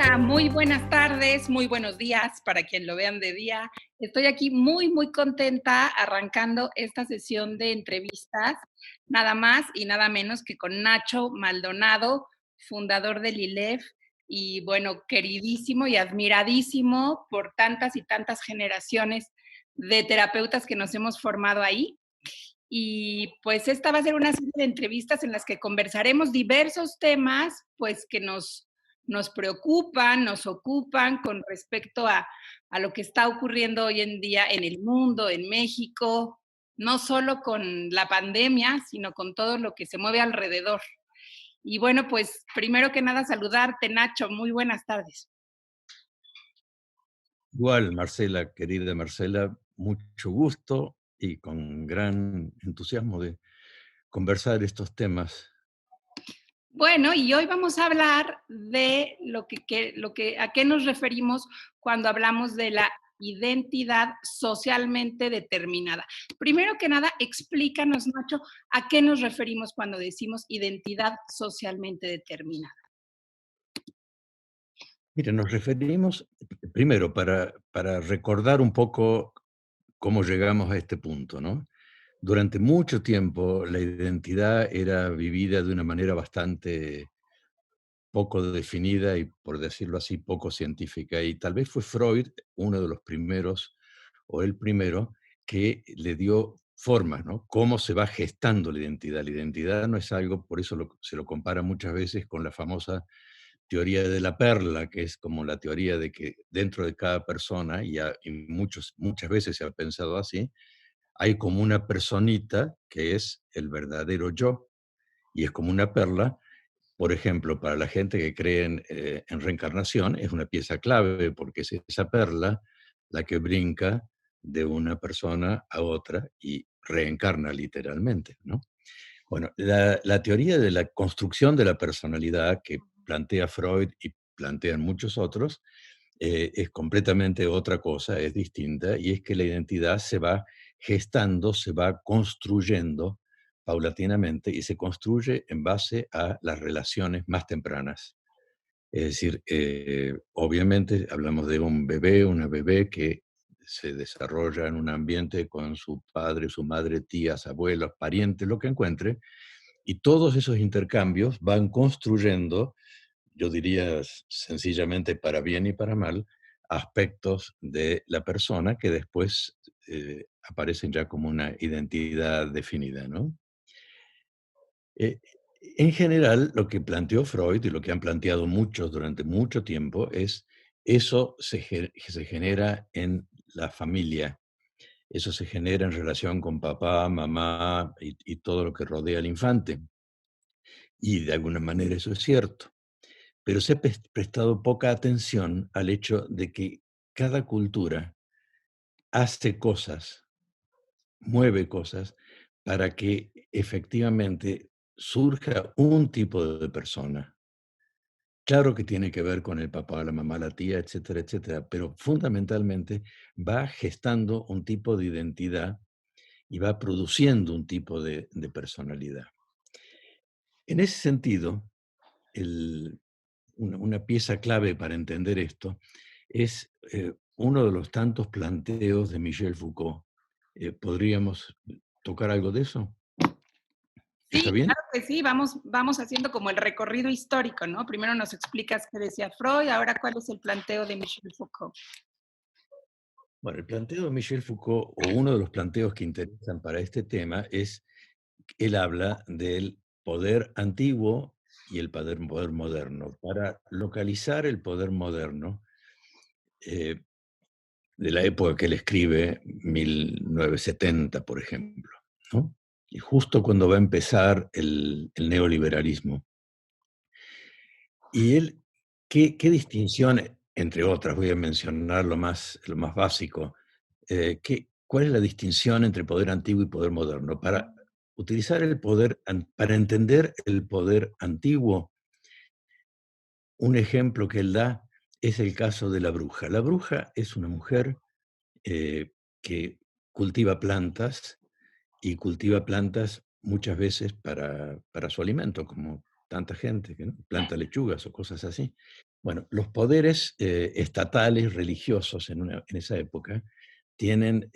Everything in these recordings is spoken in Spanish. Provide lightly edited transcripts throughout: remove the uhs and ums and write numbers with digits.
Hola, muy buenas tardes, muy buenos días para quien lo vean de día. Estoy aquí muy contenta arrancando esta sesión de entrevistas, nada más y nada menos que con Nacho Maldonado, fundador del ILEF y bueno, queridísimo y admiradísimo por tantas y tantas generaciones de terapeutas que nos hemos formado ahí. Y pues esta va a ser una serie de entrevistas en las que conversaremos diversos temas, pues que nos preocupan, nos ocupan con respecto a lo que está ocurriendo hoy en día en el mundo, en México, no solo con la pandemia, sino con todo lo que se mueve alrededor. Y bueno, pues primero que nada saludarte, Nacho, muy buenas tardes. Igual, Marcela, querida Marcela, mucho gusto y con gran entusiasmo de conversar estos temas. Bueno, y hoy vamos a hablar de a qué nos referimos cuando hablamos de la identidad socialmente determinada. Primero que nada, explícanos, Nacho, a qué nos referimos cuando decimos identidad socialmente determinada. Mira, nos referimos, primero, para recordar un poco cómo llegamos a este punto, ¿no? Durante mucho tiempo la identidad era vivida de una manera bastante poco definida y, por decirlo así, poco científica. Y tal vez fue Freud uno de los primeros, o el primero, que le dio forma, ¿no? Cómo se va gestando la identidad. La identidad no es algo, por eso se lo compara muchas veces con la famosa teoría de la perla, que es como la teoría de que dentro de cada persona, y muchas veces se ha pensado así, hay como una personita que es el verdadero yo, y es como una perla. Por ejemplo, para la gente que cree en reencarnación, es una pieza clave porque es esa perla la que brinca de una persona a otra y reencarna literalmente, ¿no? Bueno, la teoría de la construcción de la personalidad que plantea Freud y plantean muchos otros es completamente otra cosa, es distinta, y es que la identidad se va gestando, se va construyendo paulatinamente y se construye en base a las relaciones más tempranas. Es decir, obviamente hablamos de un bebé, una bebé que se desarrolla en un ambiente con su padre, su madre, tías, abuelos, parientes, lo que encuentre, y todos esos intercambios van construyendo, yo diría sencillamente para bien y para mal, aspectos de la persona que después aparecen ya como una identidad definida, ¿no? Eh, en general, lo que planteó Freud y lo que han planteado muchos durante mucho tiempo es eso se genera en la familia, eso se genera en relación con papá, mamá y todo lo que rodea al infante. Y de alguna manera eso es cierto. Pero se ha prestado poca atención al hecho de que cada cultura hace cosas, mueve cosas, para que efectivamente surja un tipo de persona. Claro que tiene que ver con el papá, la mamá, la tía, etcétera, etcétera, pero fundamentalmente va gestando un tipo de identidad y va produciendo un tipo de personalidad. En ese sentido, el una pieza clave para entender esto es uno de los tantos planteos de Michel Foucault. ¿Podríamos tocar algo de eso? ¿Está Sí, bien? claro que sí, vamos haciendo como el recorrido histórico, ¿no? Primero nos explicas qué decía Freud, ahora cuál es el planteo de Michel Foucault. Bueno, el planteo de Michel Foucault, o uno de los planteos que interesan para este tema, es que él habla del poder antiguo y el poder moderno. Para localizar el poder moderno, eh, de la época que él escribe, 1970, por ejemplo, ¿no? Y justo cuando va a empezar el neoliberalismo. Y él, ¿qué distinción, entre otras, voy a mencionar lo más básico, cuál es la distinción entre poder antiguo y poder moderno? Para utilizar el poder, para entender el poder antiguo, un ejemplo que él da es el caso de la bruja. La bruja es una mujer que cultiva plantas y cultiva plantas muchas veces para su alimento, como tanta gente que, ¿no?, planta lechugas o cosas así. Bueno, los poderes estatales, religiosos en esa época, tienen,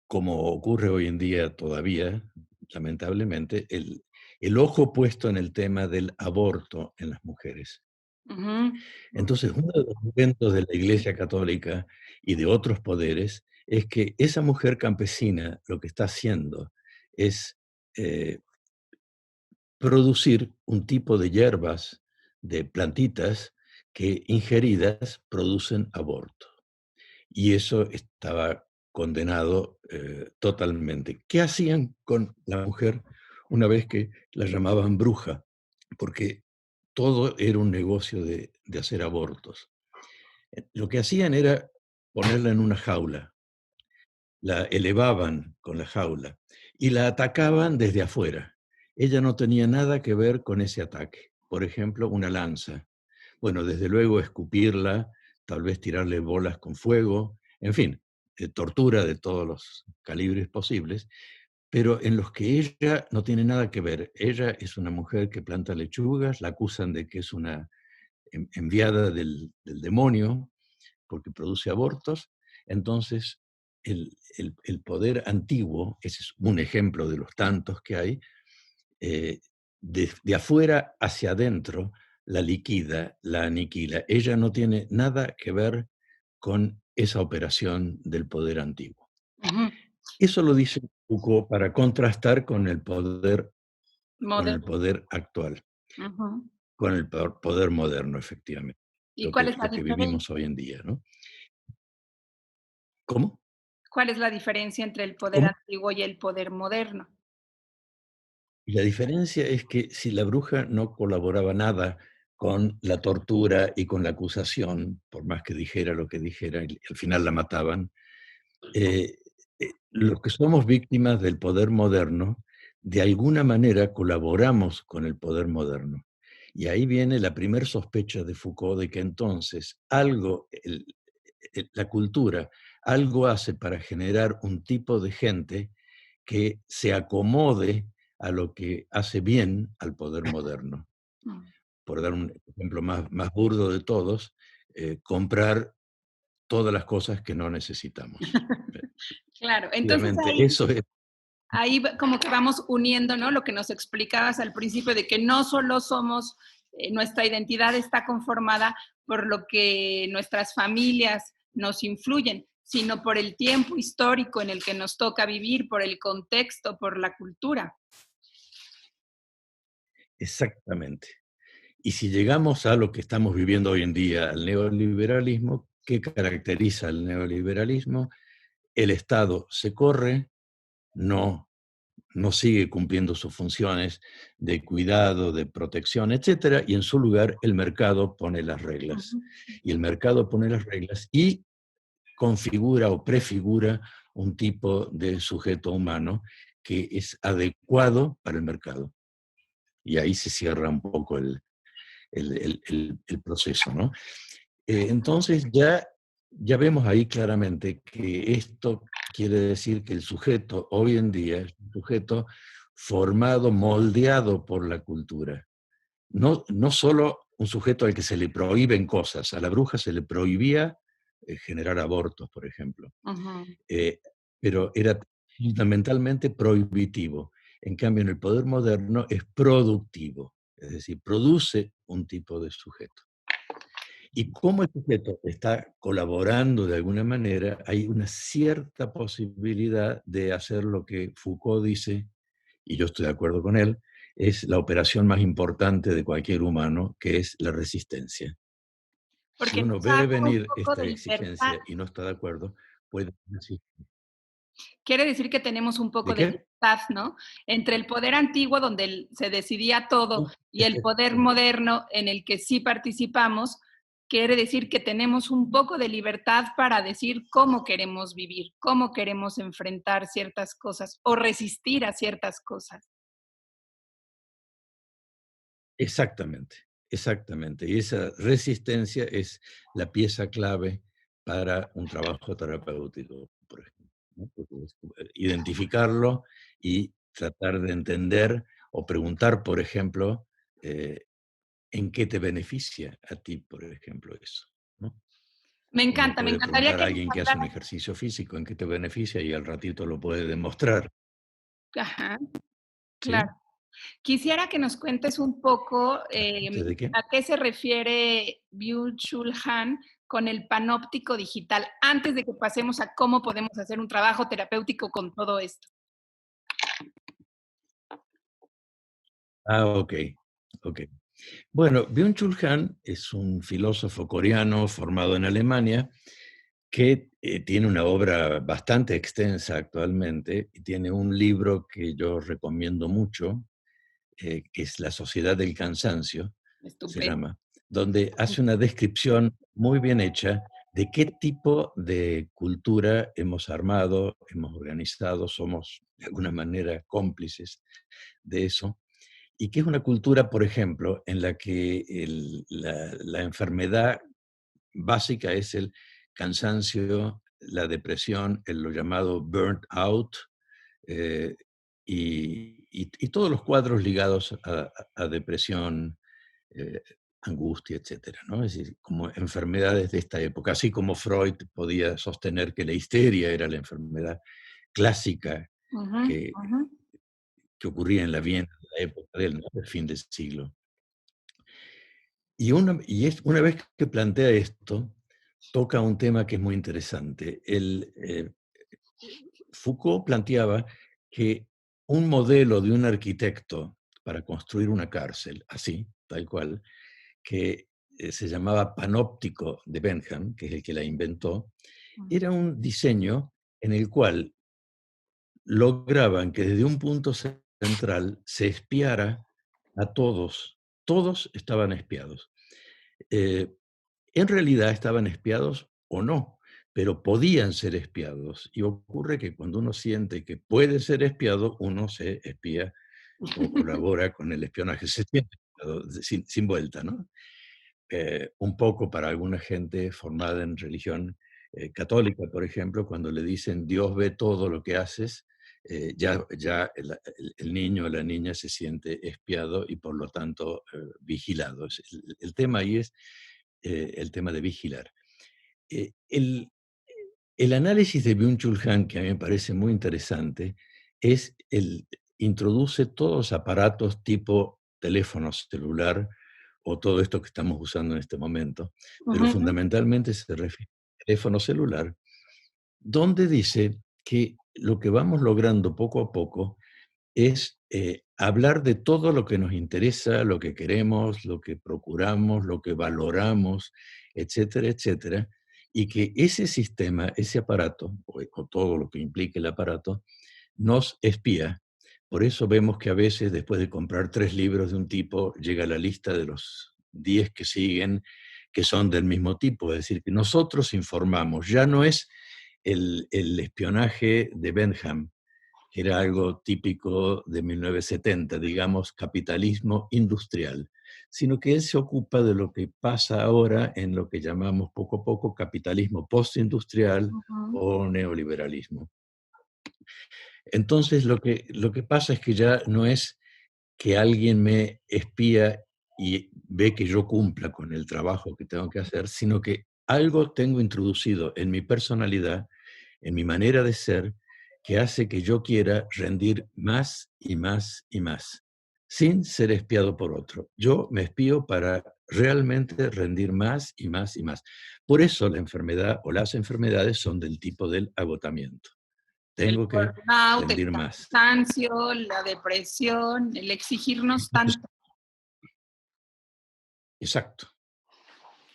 como ocurre hoy en día todavía, lamentablemente, el ojo puesto en el tema del aborto en las mujeres. Ujú, Entonces, uno de los eventos de la Iglesia Católica y de otros poderes es que esa mujer campesina lo que está haciendo es eh, producir un tipo de hierbas, de plantitas, que ingeridas producen aborto. Y eso estaba condenado totalmente. ¿Qué hacían con la mujer una vez que la llamaban bruja? Porque todo era un negocio de hacer abortos. Lo que hacían era ponerla en una jaula, la elevaban con la jaula y la atacaban desde afuera. Ella no tenía nada que ver con ese ataque. Por ejemplo, una lanza. Bueno, desde luego escupirla, tal vez tirarle bolas con fuego, en fin, tortura de todos los calibres posibles, pero en los que ella no tiene nada que ver. Ella es una mujer que planta lechugas, la acusan de que es una enviada del demonio, porque produce abortos. Entonces, el poder antiguo, ese es un ejemplo de los tantos que hay, eh, de afuera hacia adentro la liquida, la aniquila. Ella no tiene nada que ver con esa operación del poder antiguo. ujú. Eso lo dice Foucault para contrastar con el Moderno. poder actual, Ujú. con el poder moderno, efectivamente, ¿Y cuál es la lo que vivimos diferencia? hoy en día, ¿no? ¿Cómo? ¿Cuál es la diferencia entre el poder ¿Cómo? antiguo y el poder moderno? Y la diferencia es que si la bruja no colaboraba nada con la tortura y con la acusación, por más que dijera lo que dijera, y al final la mataban, eh, los que somos víctimas del poder moderno, de alguna manera colaboramos con el poder moderno. Y ahí viene la primer sospecha de Foucault de que entonces algo, la cultura, algo hace para generar un tipo de gente que se acomode a lo que hace bien al poder moderno. Mm. Por dar un ejemplo más burdo de todos, comprar todas las cosas que no necesitamos. Claro, entonces Efectivamente, ahí eso es ahí como que vamos uniendo, ¿no? Lo que nos explicabas al principio de que no solo somos, nuestra identidad está conformada por lo que nuestras familias nos influyen, sino por el tiempo histórico en el que nos toca vivir, por el contexto, por la cultura. exactamente. Y si llegamos a lo que estamos viviendo hoy en día, al neoliberalismo, ¿qué caracteriza al neoliberalismo? El Estado se corre, no no sigue cumpliendo sus funciones de cuidado, de protección, etcétera, y en su lugar el mercado pone las reglas. Ujú. Y el mercado pone las reglas y configura o prefigura un tipo de sujeto humano que es adecuado para el mercado. Y ahí se cierra un poco el proceso, ¿no? Entonces ya vemos ahí claramente que esto quiere decir que el sujeto hoy en día es un sujeto formado, moldeado por la cultura. No solo un sujeto al que se le prohíben cosas. A la bruja se le prohibía generar abortos, por ejemplo, Ujú. eh, pero era fundamentalmente prohibitivo. En cambio, en el poder moderno es productivo, es decir, produce un tipo de sujeto. Y como el sujeto está colaborando de alguna manera, hay una cierta posibilidad de hacer lo que Foucault dice, y yo estoy de acuerdo con él, es la operación más importante de cualquier humano, que es la resistencia. Si Porque uno nos ve da un venir poco esta de libertad. exigencia y no está de acuerdo, puede decir, Quiere decir que tenemos un poco ¿de de qué? libertad, ¿no? Entre el poder antiguo, donde se decidía todo, y el poder Efectivamente. moderno, en el que sí participamos, quiere decir que tenemos un poco de libertad para decir cómo queremos vivir, cómo queremos enfrentar ciertas cosas o resistir a ciertas cosas. Exactamente, exactamente. Y esa resistencia es la pieza clave para un trabajo terapéutico, por ejemplo, ¿no? Porque es identificarlo y tratar de entender o preguntar, por ejemplo, eh, en qué te beneficia a ti, por ejemplo, eso, ¿no? Uno Me puede encantaría preguntar a que nos alguien que hace un hablaras. ejercicio físico en qué te beneficia y al ratito lo puede demostrar, Ajá, claro. ¿sí? Quisiera que nos cuentes un poco, ¿De qué? a qué se refiere Byung-Chul Han con el panóptico digital, antes de que pasemos a cómo podemos hacer un trabajo terapéutico con todo esto. Ah, ok, ok. Bueno, Byung-Chul Han es un filósofo coreano formado en Alemania que tiene una obra bastante extensa actualmente y tiene un libro que yo recomiendo mucho, que es La Sociedad del Cansancio, se Estupendo. llama, donde hace una descripción muy bien hecha de qué tipo de cultura hemos armado, hemos organizado, somos de alguna manera cómplices de eso, y que es una cultura, por ejemplo, en la que la enfermedad básica es el cansancio, la depresión, lo llamado burnt out, eh, y todos los cuadros ligados a depresión, eh, angustia, etcétera, ¿no? Es decir, como enfermedades de esta época, así como Freud podía sostener que la histeria era la enfermedad clásica Ujú, que, ujú. que ocurría en la Viena de la época del, ¿no?, del fin del siglo. Una vez que plantea esto, toca un tema que es muy interesante. Foucault planteaba que un modelo de un arquitecto para construir una cárcel, así, tal cual, que se llamaba panóptico de Bentham, que es el que la inventó, era un diseño en el cual lograban que desde un punto central se espiara a todos. Todos estaban espiados. Eh, en realidad estaban espiados o no, pero podían ser espiados. Y ocurre que cuando uno siente que puede ser espiado, uno se espía o colabora con el espionaje. Se siente espiado, sin vuelta, ¿no? Un poco para alguna gente formada en religión católica, por ejemplo, cuando le dicen Dios ve todo lo que haces, ya el niño o la niña se siente espiado y por lo tanto vigilado. El tema ahí es el tema de vigilar. Eh, el, el análisis de Byung-Chul Han, que a mí me parece muy interesante, introduce todos los aparatos tipo teléfono celular o todo esto que estamos usando en este momento, pero Ujú. fundamentalmente se refiere al teléfono celular, donde dice que lo que vamos logrando poco a poco es hablar de todo lo que nos interesa, lo que queremos, lo que procuramos, lo que valoramos, etcétera, etcétera, y que ese sistema, ese aparato, o todo lo que implique el aparato, nos espía. Por eso vemos que a veces, después de comprar 3 libros de un tipo, llega la lista de los 10 que siguen, que son del mismo tipo. Es decir, que nosotros informamos. Ya no es el espionaje de Bentham, que era algo típico de 1970, digamos, capitalismo industrial, sino que él se ocupa de lo que pasa ahora en lo que llamamos poco a poco capitalismo postindustrial Ujú. o neoliberalismo. Entonces, lo que pasa es que ya no es que alguien me espía y ve que yo cumpla con el trabajo que tengo que hacer, sino que algo tengo introducido en mi personalidad, en mi manera de ser, que hace que yo quiera rendir más y más y más, sin ser espiado por otro. Yo me espío para realmente rendir más y más y más. Por eso la enfermedad o las enfermedades son del tipo del agotamiento. El Tengo que burnout, el rendir más. cansancio, la depresión, el exigirnos tanto. Exacto,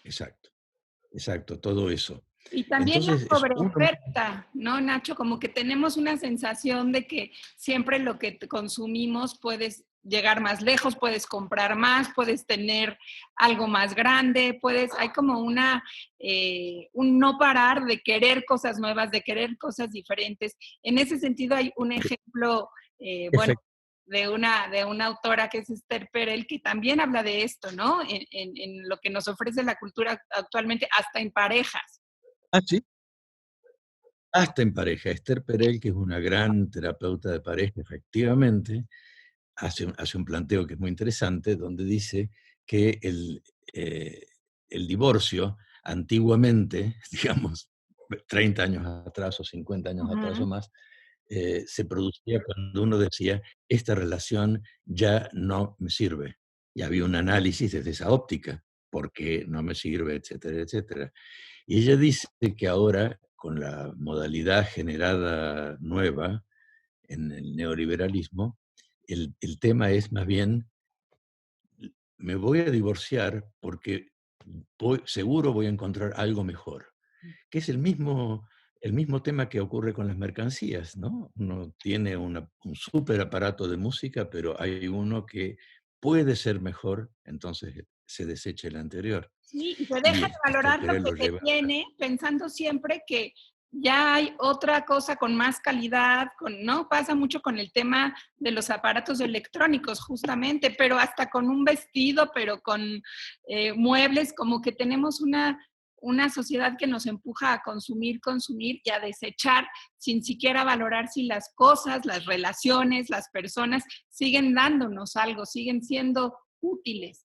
exacto, exacto, todo eso. Y también la Entonces, es uno. sobreoferta, ¿no, Nacho? Como que tenemos una sensación de que siempre lo que consumimos puedes llegar más lejos, puedes comprar más, puedes tener algo más grande, hay como un no parar de querer cosas nuevas, de querer cosas diferentes. En ese sentido hay un ejemplo, bueno, Efectivamente. de una autora que es Esther Perel, que también habla de esto, ¿no? En lo que nos ofrece la cultura actualmente, hasta en parejas. Ah, sí. Hasta en pareja. Esther Perel, que es una gran terapeuta de pareja, efectivamente, hace un planteo que es muy interesante, donde dice que el divorcio antiguamente, digamos, 30 años atrás o 50 años atrás o Ujú. más, se producía cuando uno decía, esta relación ya no me sirve. Y había un análisis desde esa óptica, por qué no me sirve, etcétera, etcétera. Y ella dice que ahora, con la modalidad generada nueva en el neoliberalismo, el tema es más bien, me voy a divorciar porque seguro voy a encontrar algo mejor, que es el mismo tema que ocurre con las mercancías, ¿no? Uno tiene un súper aparato de música, pero hay uno que puede ser mejor, entonces se desecha el anterior. Sí, y se Y deja de Esther valorar lo Perel que lo se lleva. tiene, pensando siempre que ya hay otra cosa con más calidad, ¿no? Pasa mucho con el tema de los aparatos electrónicos, justamente, pero hasta con un vestido, pero con muebles, como que tenemos una sociedad que nos empuja a consumir, consumir y a desechar sin siquiera valorar si las cosas, las relaciones, las personas siguen dándonos algo, siguen siendo útiles.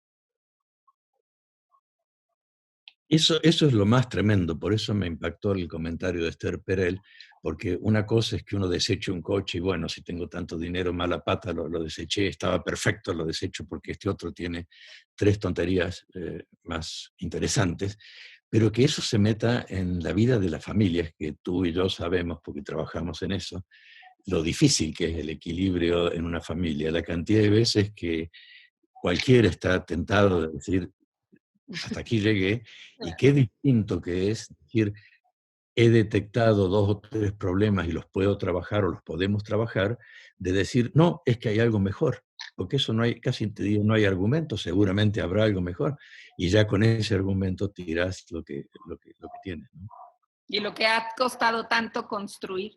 Eso es lo más tremendo, por eso me impactó el comentario de Esther Perel, porque una cosa es que uno deseche un coche y bueno, si tengo tanto dinero, mala pata, lo deseché, estaba perfecto, lo desecho porque este otro tiene tres tonterías más interesantes, pero que eso se meta en la vida de las familias, que tú y yo sabemos, porque trabajamos en eso, lo difícil que es el equilibrio en una familia, la cantidad de veces que cualquiera está tentado de decir, hasta aquí llegué, y qué distinto que es decir, he detectado dos o tres problemas y los puedo trabajar o los podemos trabajar, de decir, no, es que hay algo mejor, porque eso no hay, casi te digo, no hay argumento, seguramente habrá algo mejor, y ya con ese argumento tirás lo que tienes, ¿no? Y lo que ha costado tanto construir.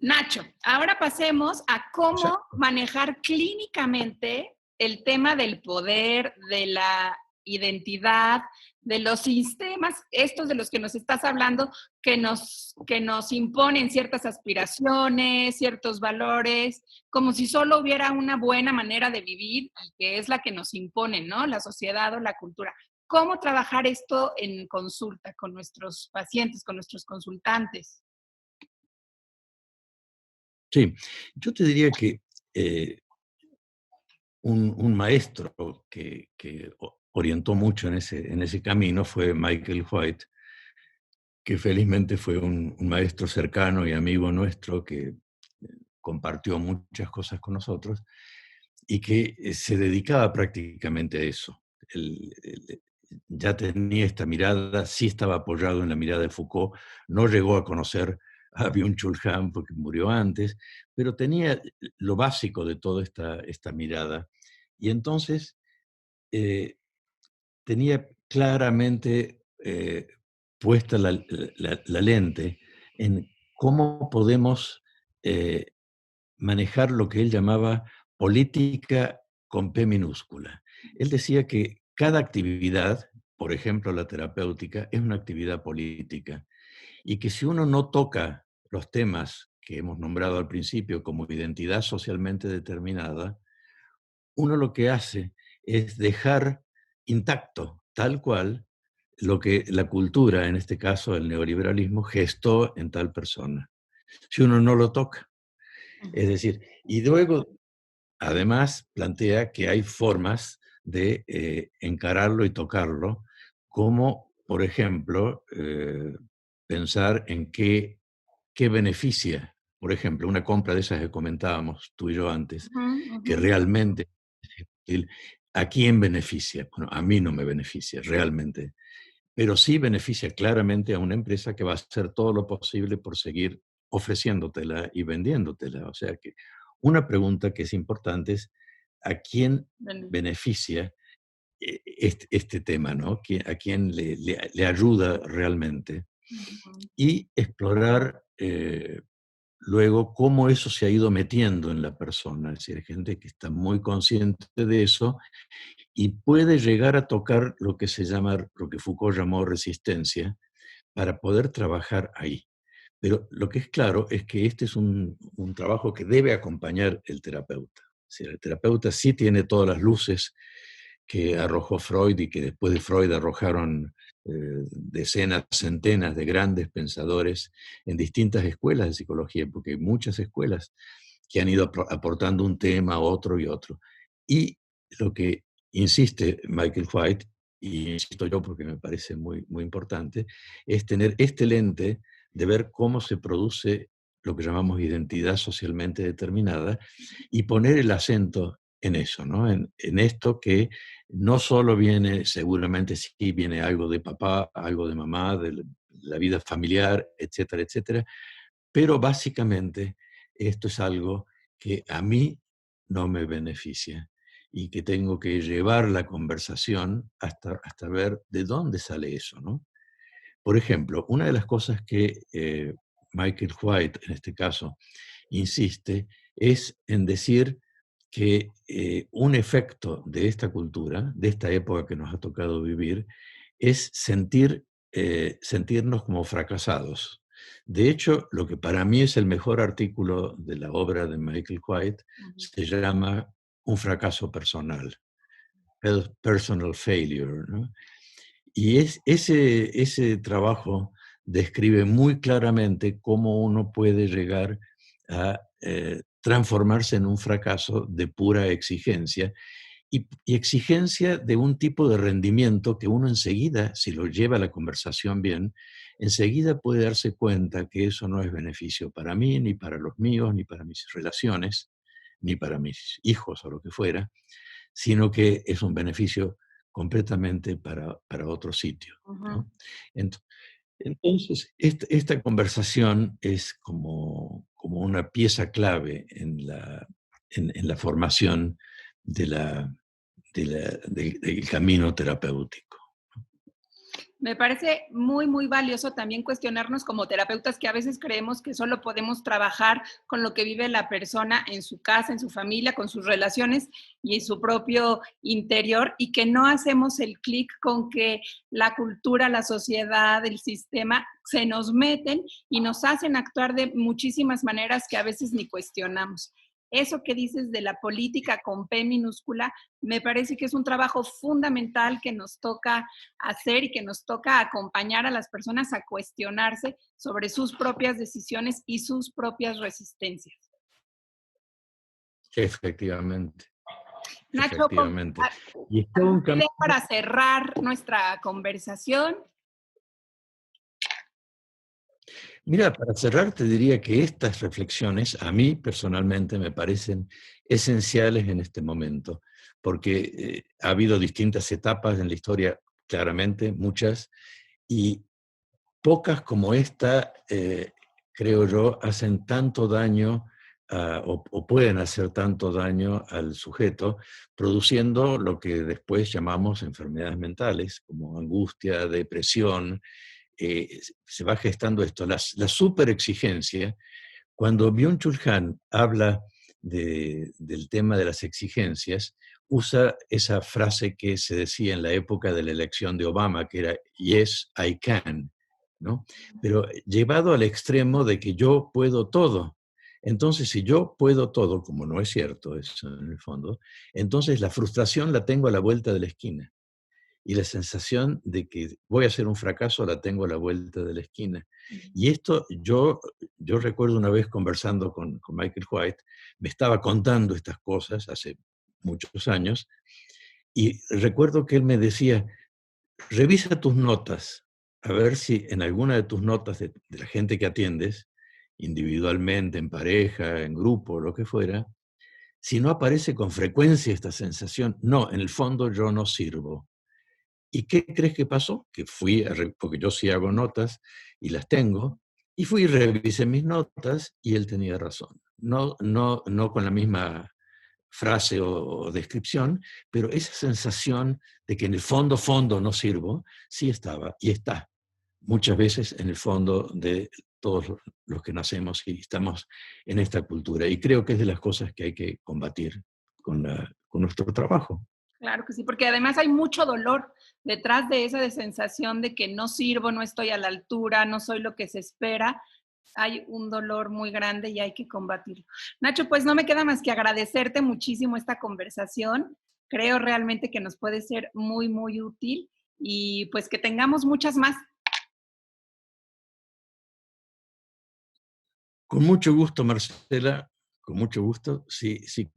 Nacho, ahora pasemos a cómo Exacto. manejar clínicamente el tema del poder, de la identidad, de los sistemas, estos de los que nos estás hablando, que nos imponen ciertas aspiraciones, ciertos valores, como si solo hubiera una buena manera de vivir y que es la que nos impone, ¿no? La sociedad o la cultura. ¿Cómo trabajar esto en consulta con nuestros pacientes, con nuestros consultantes? Sí, yo te diría que eh, un maestro que orientó mucho en ese camino fue Michael White, que felizmente fue un maestro cercano y amigo nuestro que compartió muchas cosas con nosotros y que se dedicaba prácticamente a eso. Ya tenía esta mirada, sí estaba apoyado en la mirada de Foucault, no llegó a conocer a Byung-Chul Han porque murió antes, pero tenía lo básico de toda esta mirada. Y entonces eh, tenía claramente puesta la lente en cómo podemos eh, manejar lo que él llamaba política con P minúscula. Él decía que cada actividad, por ejemplo la terapéutica, es una actividad política y que si uno no toca los temas que hemos nombrado al principio como identidad socialmente determinada, uno lo que hace es dejar intacto, tal cual, lo que la cultura, en este caso el neoliberalismo, gestó en tal persona. Si uno no lo toca. Es decir, y luego, además, plantea que hay formas de encararlo y tocarlo, como, por ejemplo, pensar en qué beneficia, por ejemplo, una compra de esas que comentábamos tú y yo antes, Ujú, que ujú. realmente ¿a quién beneficia? Bueno, a mí no me beneficia realmente, pero sí beneficia claramente a una empresa que va a hacer todo lo posible por seguir ofreciéndotela y vendiéndotela. O sea que una pregunta que es importante es ¿a quién Ven- beneficia este tema, ¿no? ¿A quién le ayuda realmente? ujú. Y explorar luego cómo eso se ha ido metiendo en la persona. Es decir, hay gente que está muy consciente de eso y puede llegar a tocar lo que se llama, lo que Foucault llamó resistencia, para poder trabajar ahí. Pero lo que es claro es que este es un trabajo que debe acompañar el terapeuta. O sea, el terapeuta sí tiene todas las luces que arrojó Freud y que después de Freud arrojaron decenas, centenas de grandes pensadores en distintas escuelas de psicología, porque hay muchas escuelas que han ido aportando un tema, otro y otro. Y lo que insiste Michael White, y insisto yo porque me parece muy, muy importante, es tener este lente de ver cómo se produce lo que llamamos identidad socialmente determinada y poner el acento en eso, ¿no? En esto que no solo viene, seguramente sí viene algo de papá, algo de mamá, de la vida familiar, etcétera, etcétera, pero básicamente esto es algo que a mí no me beneficia y que tengo que llevar la conversación hasta ver de dónde sale eso, ¿no? Por ejemplo, una de las cosas que Michael White, en este caso, insiste es en decir que un efecto de esta cultura, de esta época que nos ha tocado vivir, es sentirnos como fracasados. De hecho, lo que para mí es el mejor artículo de la obra de Michael White Ujú. se llama Un fracaso personal, personal failure, ¿no? Y ese trabajo describe muy claramente cómo uno puede llegar a transformarse en un fracaso de pura exigencia y exigencia de un tipo de rendimiento que uno enseguida, si lo lleva a la conversación bien, enseguida puede darse cuenta que eso no es beneficio para mí, ni para los míos, ni para mis relaciones, ni para mis hijos o lo que fuera, sino que es un beneficio completamente para otro sitio, Ujú. ¿no? Ent- Entonces, esta conversación es como una pieza clave en la formación de del camino terapéutico. Me parece muy, muy valioso también cuestionarnos como terapeutas que a veces creemos que solo podemos trabajar con lo que vive la persona en su casa, en su familia, con sus relaciones y en su propio interior y que no hacemos el clic con que la cultura, la sociedad, el sistema se nos meten y nos hacen actuar de muchísimas maneras que a veces ni cuestionamos. Eso que dices de la política con P minúscula, me parece que es un trabajo fundamental que nos toca hacer y que nos toca acompañar a las personas a cuestionarse sobre sus propias decisiones y sus propias resistencias. Efectivamente, Nacho, efectivamente. Y es todo un ¿alguna camino. idea para cerrar nuestra conversación? Mira, para cerrar te diría que estas reflexiones a mí personalmente me parecen esenciales en este momento, porque ha habido distintas etapas en la historia, claramente, muchas, y pocas como esta, creo yo, hacen tanto daño o pueden hacer tanto daño al sujeto, produciendo lo que después llamamos enfermedades mentales, como angustia, depresión. Se va gestando esto, la superexigencia. Cuando Byung-Chul Han habla del tema de las exigencias, usa esa frase que se decía en la época de la elección de Obama, que era "Yes, I can", ¿no? Pero llevado al extremo de que yo puedo todo. Entonces, si yo puedo todo, como no es cierto eso en el fondo, entonces la frustración la tengo a la vuelta de la esquina y la sensación de que voy a hacer un fracaso la tengo a la vuelta de la esquina. Y esto yo recuerdo una vez conversando con Michael White, me estaba contando estas cosas hace muchos años, y recuerdo que él me decía, revisa tus notas, a ver si en alguna de tus notas de la gente que atiendes, individualmente, en pareja, en grupo, lo que fuera, si no aparece con frecuencia esta sensación, no, en el fondo yo no sirvo. ¿Y qué crees que pasó? Que fui, porque yo sí hago notas y las tengo, y fui y revisé mis notas y él tenía razón. No con la misma frase o descripción, pero esa sensación de que en el fondo no sirvo, sí estaba y está muchas veces en el fondo de todos los que nacemos y estamos en esta cultura. Y creo que es de las cosas que hay que combatir con nuestro trabajo. Claro que sí, porque además hay mucho dolor detrás de esa de sensación de que no sirvo, no estoy a la altura, no soy lo que se espera. Hay un dolor muy grande y hay que combatirlo. Nacho, pues no me queda más que agradecerte muchísimo esta conversación. creo realmente que nos puede ser muy, muy útil y pues que tengamos muchas más. Con mucho gusto, Marcela, con mucho gusto. Sí, sí,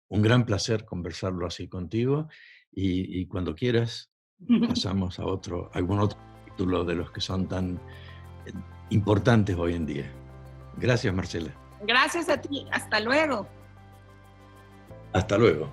un gran placer conversarlo así contigo y cuando quieras pasamos a algún otro título de los que son tan eh, importantes hoy en día. Gracias, Marcela. Gracias a ti. Hasta luego. Hasta luego.